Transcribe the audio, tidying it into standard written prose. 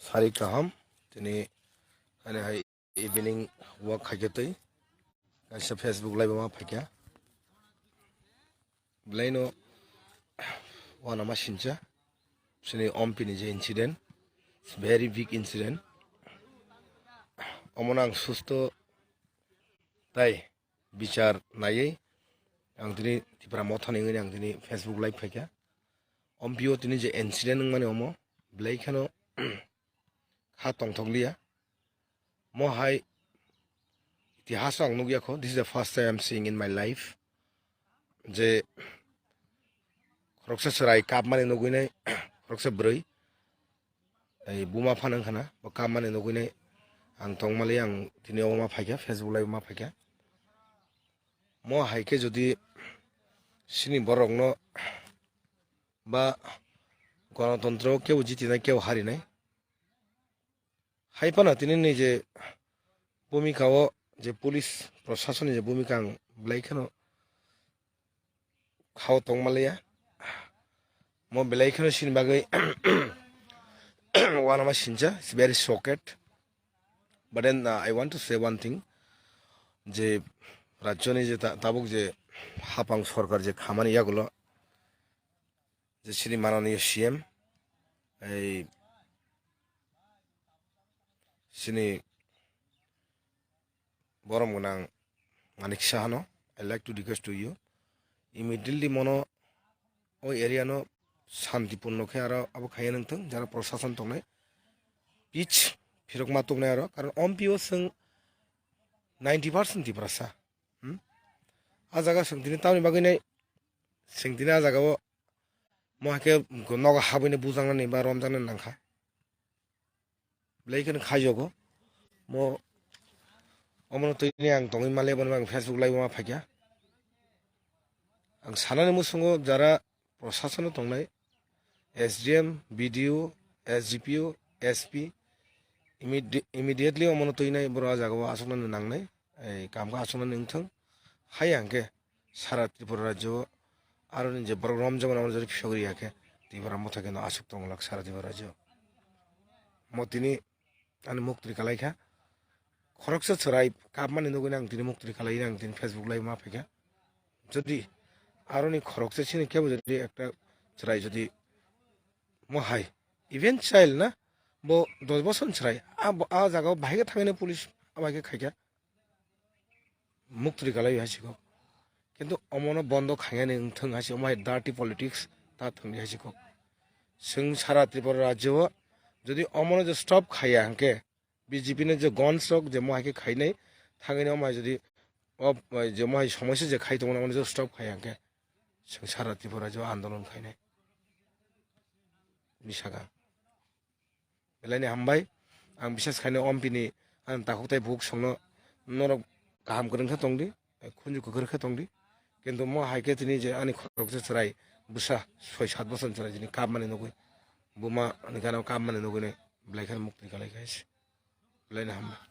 सारि kaham tini ane hai evening walk khajatoi kaisa Facebook live ma phakya blaino wana ma sincha sini ompini je incident it's very big incident omonang susto tai bichar nayei ang tini tipra mothani ngani ang tini Facebook live phakya ompio tini je incident mane omo blai khano ha tongthokliya mo hai itihas ang nugya ko this is the first time I'm seeing in my life je khoroksa sarai kap mane nuguinai khoroksa broi ai buma phanang khana ba kap mane nuguinai ang tongmali ang tini oma phakya Facebook live ma phakya mo hai ke jodi sini borok no ba গণতন্ত্র কেউ জিতি নাই কেউ হারি নাই হাইপানা তিনি নিজে ভূমিকাও যে পুলিশ প্রশাসনের যে ভূমিকা আং বেলাইখানো খাও তংমালিয়া মো বেলাইখানো সিন বাগৈ ওয়ানামা সিনজা it's very shocked but then I want to say one thing যে রাজ্যনি যে তাবুক যে হাপাং সরকার যে খামানি ইয়াগুলো যে শ্রী মাননীয় সিএম এই সিনি বরম গোনাং মানিক সাহানো I like to request to you immediately মনো ওই এরিয়ানো শান্তিপূর্ণকে আর আবো খাইয়ে নংথং যারা প্রশাসন তংনাই পিচ ফিরকমা তংনাই আর কারণ অম্পিও সং 90% তিপ্রাসা আ জায়গা সংদিনে তাওনি বাগৈনাই সংদিনে আ জায়গাও মহাকে নগা হাবইনে বুজাংনানি বা রমজানে নাংখা ব্লাইখানে খাইজগো মো অমন তৈনি আং তংই মালে বন আং ফেসবুক লাইভ मा फाइया आं सानानि मुसुङो जारा प्रशासन तंनाय SDM BDO SDPO SP immediately अमन तैनाय बरा जागाव आसनानै नांनाय ए कामखौ आसनानै नोंथों हाय आंके सारा त्रिपुरा राज्य आरो जे बर रमजान आमन जरि फिसगरियाके त्रिपुरा मथाके न आसुक तंलाक सारा त्रिपुरा राज्य मतिनि आनि मुक्ति खालायखा खरकसा सराय कापमाने नगुन आं दिनै मुक्ति खालायनो आं दिनै फेसबुक लाइभ मा फाइया যদি আরনি খরকসা ছিনে কেবো যদি একটা সরাই যদি মহাই ইভেন চাইল্ড না বো 10 বছর সরাই আ জায়গাও ভাইকে থাকেনে পুলিশ আমাকে খাইয়া মুক্তি খালাই হাসিকো কিন্তু অমন বন্ধ খাইয়ানে থং হাসি অমাই ডার্টি পলিটিক্স তা থংনি হাসিকো जों सारा त्रिपुरा राज्य যদি অমন যে স্টপ খাইয়া আंके বিজেপি ने যে গন স্টক যে মহাকে খাইনাই থাকেনে অমাই যদি যে মহাই সমস্যা যে খাইতো মানে যে স্টপ খাইয়া আंके जों सारा त्रिपुरा राज्य आंदोलन खाइनाय बिसागा बेलायनि हामबाय आं बिसेस खायनो अम्पिनि आं ताखौताय बुक संनो नरक गाहाम गोरोंखा दंदि खुनजु गोरोंखा दंदि किन्तु म हाइके तिनि जे आनि खरकसे सराय बुसा 6-7 বছর सराय जिनि काम माने नगै बुमा अनि गानाव काम माने नगै नै ब्लाइखान मुक्ति खालायखायस बेलायनि हामबाय